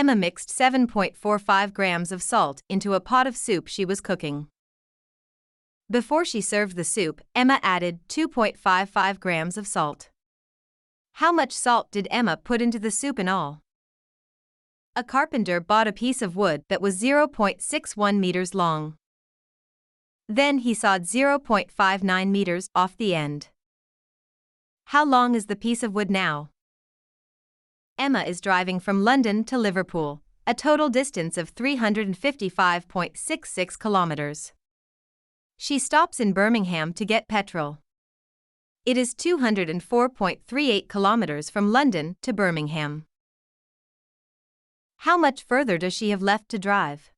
Emma mixed 7.45 grams of salt into a pot of soup she was cooking. Before she served the soup, Emma added 2.55 grams of salt. How much salt did Emma put into the soup in all? A carpenter bought a piece of wood that was 0.61 meters long. Then he sawed 0.59 meters off the end. How long is the piece of wood now? Emma is driving from London to Liverpool, a total distance of 355.66 kilometers. She stops in Birmingham to get petrol. It is 204.38 kilometers from London to Birmingham. How much further does she have left to drive?